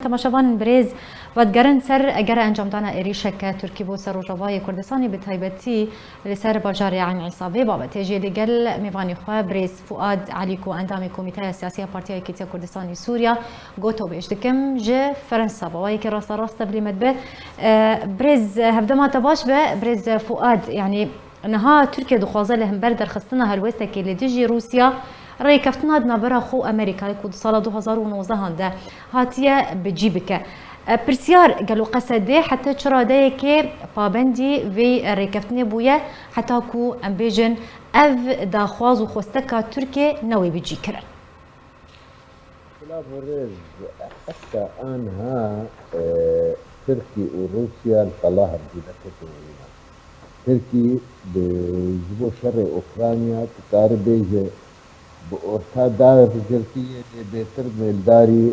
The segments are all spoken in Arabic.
تماشاوان بريز ودگرن سر اگر انجام دانا ایریشک ترکی بو سر روجاوای کردستانی به تایبتی لسر باجاری عین عیساوی بابت جی لگل میوانی خو بريز فؤاد عليكو اندام کمیته سیاسی پارتی کیتیا کردستانی سوریا گوتو بیش دکم ج فرنسا بوای که راست بلی مدبه بريز هفدما تباش به بريز فؤاد يعني انها تركيا دخوازه لهم بردر خستنا هالوستك اللي تجي روسيا رأي كفتنا دنابرا خو أمريكا كود صالة 2019 هنده هاتية بجيبك برسيار قالوا قصده حتى تشرا دايكي بابندي في ريكفتني بويا حتى كو امبيجن اف داخواز وخوستكا تركيا نوي بيجي كرن خلاف الرز حتى انها تركي وروسيا انطلاها بجيبك تركي بجبو شر اوكرانيا تقاربه بأورتا دار تركيا بيتر ملداري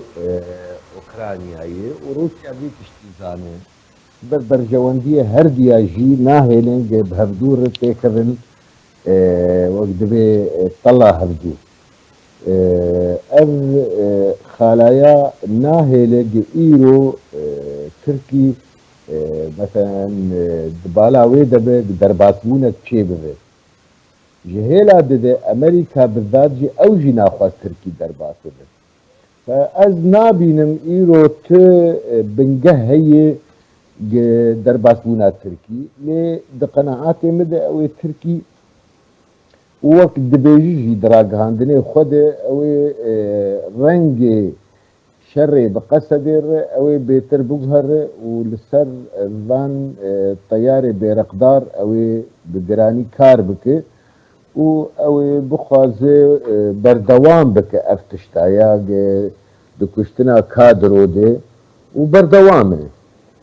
اوكرانيا وروسيا بي تشتيزانه برجوانديه هرديا جي ناهلين بهبدور تيكرن وقدبي طلع هبدو خلايا ناهله ايرو تركي مثلا دبالا ويدبه درباسمونه تشي ببه جهيلا دده امريكا بالذات جي اوجي ناخواز تركي درباسه به فاز نابينم ايرو ت بنجه هي درباسمونه تركي لي دقناعاتي مده او تركي وقت دبيجي دراغ هاندني خود او رنج شري بقصدر او بيتر بوغهر ولسر فان طياري بيرقدار او بجراني كار بك او بخوازي بردوام بك افتشتايا دكشتنا كادرو دي وبردوامه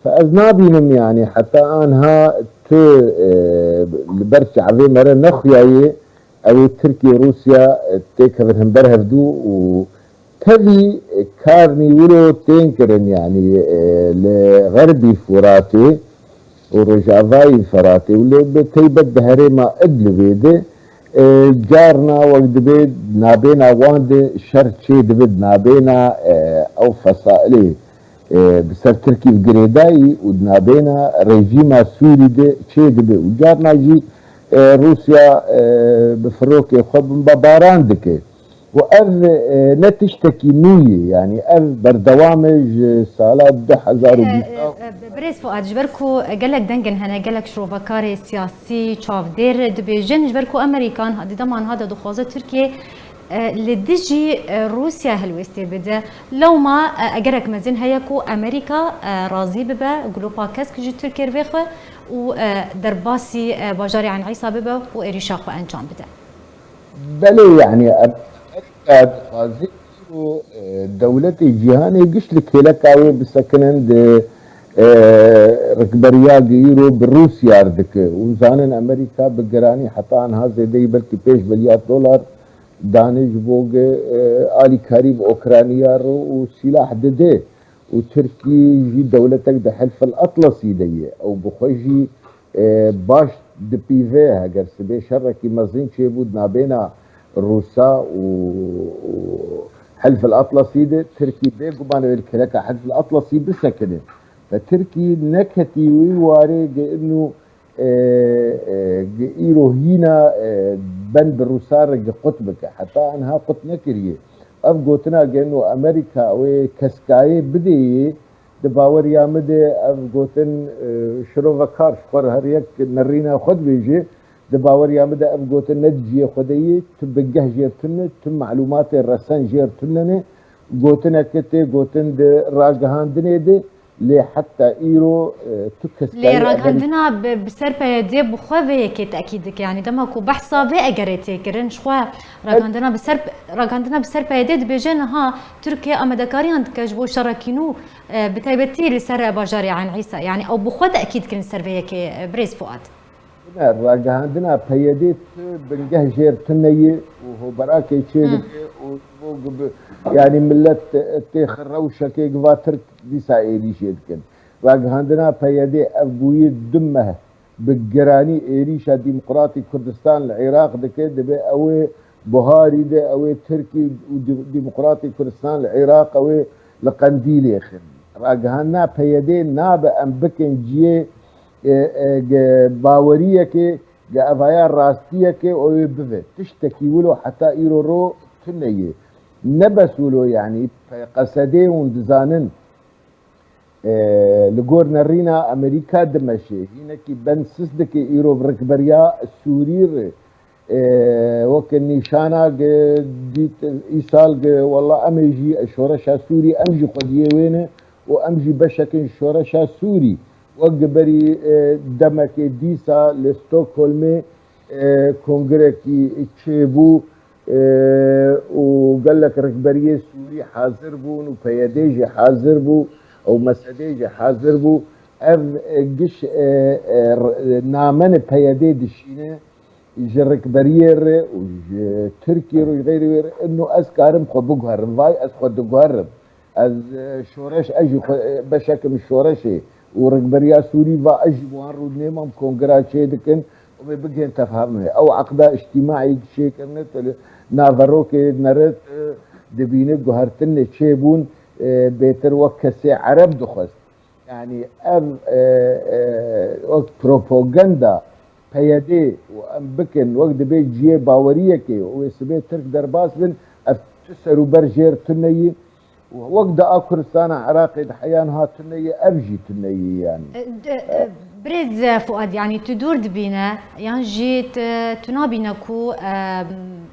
فاذنابينم يعني حتى انها ت برشا عظيم مرة نخياي او تركيا وروسيا تيكفرهم برهفدو وتبي كارني ولو تنكرن يعني لغربي فراتي ورجافاي فراتي واللي بتيبد هريما ادل بيده جارنا وقت بيد نابينا واند شرط شي دبد نابينا او فصائلي بسر تركي بقريداي ودنابينا ريجيما سوري دي شي دبي وجارنا جي روسيا بفروكي خب بباران دكي وأذ نتشتكي نوية يعني أذ بردوامج سالات 2000 بريز فؤاد جبركو قالك دنجن هنا قالك شروفكاري سياسي تشافدير دبيجن جبركو أمريكان هذا دمان هذا دخوازة تركيا لدجي روسيا هالوستي بدا لو ما أجرك مزين هيكو أمريكا راضي ببا جلوبا كاسك جي تركيا رفيخه ودرباسي باجاري عن عيسى ببا وإريشاخ وأنجام بدا بلي يعني دولتي جيهاني قش لك هلكاوي بسكنن ركبريا جيرو بروسيا اردك وزانن امريكا بقراني حتى انها زي بلكي بيش بليات دولار دانش بوغ آلي كاريب اوكرانيا رو وسلاح دده وتركي جي دولتك ده حلف الاطلسي دي او بخوجي باش دبيفيها قرسبي شركي مزين شيبود نابينا روسا وحلف الاطلسي ده تركي بيقو بانا الكلكه حلف الاطلسي بسكنه فتركي نكتي ويواري انه ايرو هنا بند الروسار قطبك حتى انها قطنا كريه افقوتنا انه امريكا وكسكاي بدي دباور يا مدي افقوتن شروفكار فقر هريك نرينا خد بيجي دباور يا مدى افقوتن ندجي خدي تبقه جيرتن تم معلومات الرسان جيرتن قوتنا كتي قوتن راجهان دنيدي لي حتى ايرو تكس لي راجهندنا بسربه دي بخوه كي تاكيدك يعني دمكو بحثا في اجريتي كرن شخوا راجهندنا بسربه دي بيجن ها تركيا امدكاريان كجبو شراكينو بتايبتي لسر باجاري عن عيسى يعني او بخوه تاكيد كن سربيه كي بريز فؤاد راجهندنا بيديت بنجه جيرتني وهو براكي تشيل يعني ملت تخروشه كي قواتر دي سايدي شيدكن راجهندنا بيدي ابوي دمه بالجراني إيريشا ديمقراطي كردستان العراق دكي دبي أوي بهاري ده أوي تركي وديمقراطي كردستان العراق أوي لقنديل يا أخي راگهانا پیده ناب ام بکن جیه باوریه که اویا راستیه که اوی بوه تشتکی ولو حتی ایرو رو تنیه نبسولو يعني قصدي وندزانن لقور نرينا امريكا دمشي هنا كي بنسس دك ايرو بركبريا السورير وك النيشانا ديت ايسال والله امجي الشورشا سوري امجي قضيه وين وامجي بشكل شورشا سوري وقبري دمك ديسا لستوكهولم كونغريكي تشيبو وقال لك ركبريه سوري حاضر بون وبياديجي حاضر بو او مسديجي حاضر بو اف قش نامن بيادي دشينه يجي ركبريه وتركي غير انه اسكارم خبوق هرم فاي اس خدوق هرم از شورش اجي بشكل الشورشي وركبريه سوري فا اجي وان رود نيمم كونغراتشي دكن وبيبقين تفهمني او عقده اجتماعي شيء كانت نافروك نرد دبينه جهرتن تشيبون بيتر وكسي عرب دخست يعني ام بروباغندا بيدي وام بكن وقت بيت جيه باوريه كي وسبي ترك درباس بن افتسروا برجير تنيه وقت كردستان عراقي حيانها تنيه ابجي تنيه يعني بريز فؤاد يعني تدور دبينا يعني جيت تنابينا كو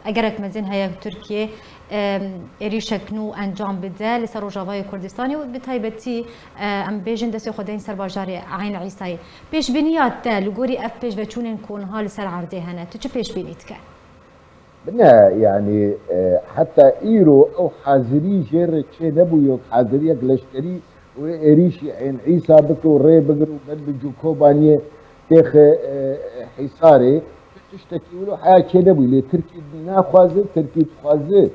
اجرك مزين هيا تركيا اريشكنو انجام بده لسر روجاواي كردستاني وبتايبتي ام بيجن دسي خدين سر باجاري عين عيساي بيش بنيات لغوري اف بيش بتشونن كون هال سر عرضي هنا تش بيش بنيتك بنا يعني حتى ايرو او حاضري جير تشي نبو حاضري لشكري وإريشي عين عيسى بكو ري بقرو بد جوكوبانية تيخ حصاري تشتكي ولو حياة شنبوي لي تركي ناخوازي تركي تخوازي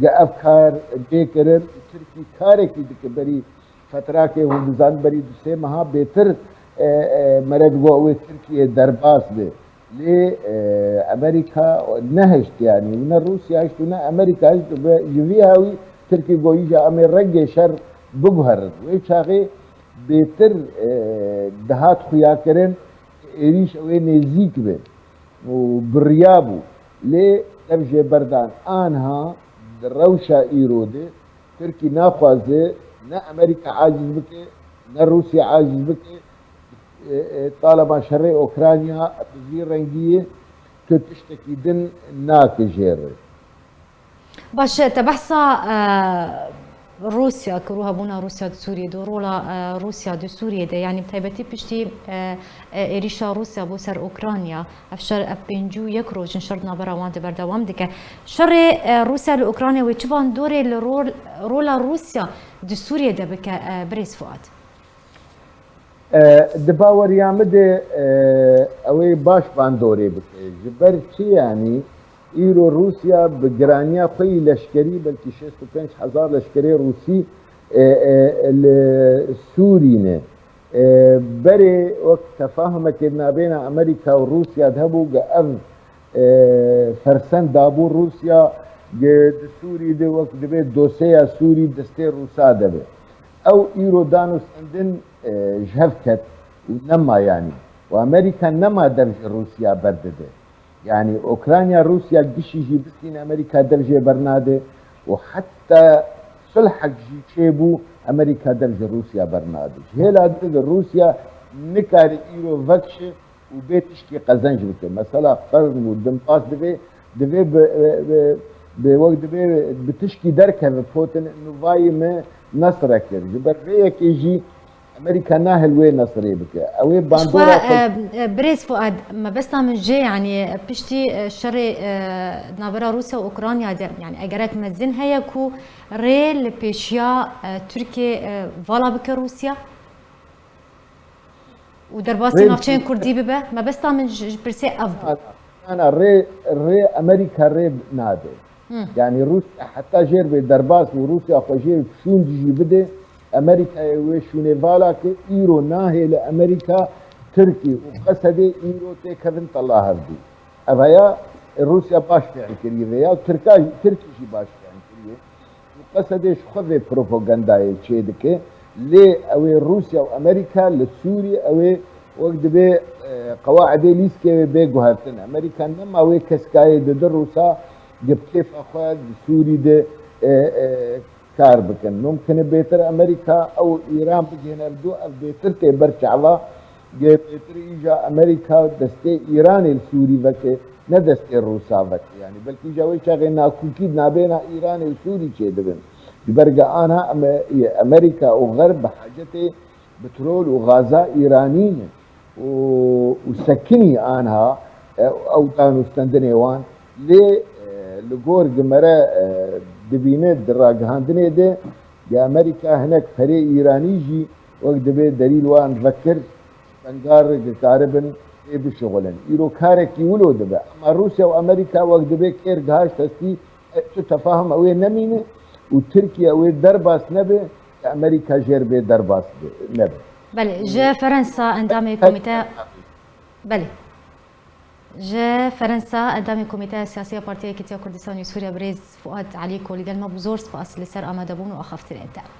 جا أفكار بيكرر تركي كاري كي دكبري فتراكي ومزان بري دوسي مها بيتر مرد وقوي تركي درباس بي لي أمريكا نهشت يعني ونا روسيا هشت ونا أمريكا هشت جويهاوي تركي قويجا أمي رقي شر بگهر و چاقی بهتر دهات خویا کرن ایریش اوی نزیک به و بریابو لی درجه بردان آنها روشا ایروده ترکی ناخوازه نه امریکا عاجز بکه نه روسیا عاجز بکه طالما شر اوکرانیا بزیر رنگیه تو تشتکی دن ناک جیره باش تبحثا روسيا كروها بونا روسيا دو سوريا دو رولا روسيا دو سوريا ده يعني بتايبتي بشتي إريشا روسيا بو سر أوكرانيا أفشر أف بينجو يكروج نشرنا برا وانت بردوام ديك شر روسيا لأوكرانيا ويتشبان دوري رولا روسيا دو سوريا ده بك بريس فؤاد دباور يامد اوي باش باندوري بك جبر شي يعني ايرو روسيا بجرانيا خوي لشكري بلكي 65,000 لشكري روسي السوريين بري وقت تفاهمك ما بين امريكا وروسيا ذهبوا اف فرسان دابور روسيا سوري دي وقت دبي دوسيا سوري دستي روسا دبي او ايرو دانوس عندن جهفكت ونما يعني وامريكا نما درج روسيا بردده يعني اوكرانيا روسيا قش يجي بسين امريكا درجه برناده وحتى صلحك جي تشيبو امريكا درجه روسيا برناده هلا روسيا نكار ايرو فكش وبيتشكي قزنج بك مثلا قرن ودمقاس دبي بوقت دبي بتشكي دركه بفوتن انه فاي ما نصرك جبر فيك يجي امريكا ناهل وين نصري بك اوي باندورا بريس فؤاد ما بس من جي يعني بشتي شري نابرا روسيا واوكرانيا يعني اجرت مزن هيكو ريل بيشيا تركيا فالا بك روسيا ودرباسي نافشين كردي ببه ما بس من برسي افضل انا ري امريكا ري نادي يعني روسيا حتى جير بدرباس وروسيا خوجي شون جي بده امريكا وشونه فالا كي ايرو ناهي لامريكا تركي وقصدي ايرو تكفن طلع هردي ابايا روسيا باش في عنكريه يا تركي شي باش في عنكريه وقصدي خذ بروباغندا شي دكه لي اوي روسيا وامريكا لسوريا اوي وقت بي قواعد ليسكي بيجو هاتن امريكا نما اوي كسكاي دروسا جب كيف اخواد سوري ده كار بكن ممكن بيتر امريكا او ايران بجينا بدو بيتر تي برشعوا بيتر اجا امريكا دستي ايران السوري بكي نه دستي الروسا بكي يعني بلكي جاوي شاغينا كوكيد نابينا ايران السوري چه دبن ببرقى انا امريكا وغرب حاجتي بترول وغازات ايرانيه وسكني انها او كانوا استندنيوان ليه لجور جمرة دبينة دراجهاندني ده يا أمريكا هناك فريق إيراني جي وقت بيه دليل وان فكر بنجار كاربن إيه بشغلن إيرو كارك يولو دبا أما روسيا وأمريكا وقت بيه كير جهاز تستي شو تفاهم أوي نمينه وتركيا أوي درباس نبي أمريكا جير بيه درباس نبي بله جا فرنسا اندام كوميتي بله جا فرنسا اندام كوميتي السياسية بارتية كتيا كردستان وسوريا بريز فؤاد عليكو لقال ما بزورس فأصل سر أمادبون وأخفتر إنت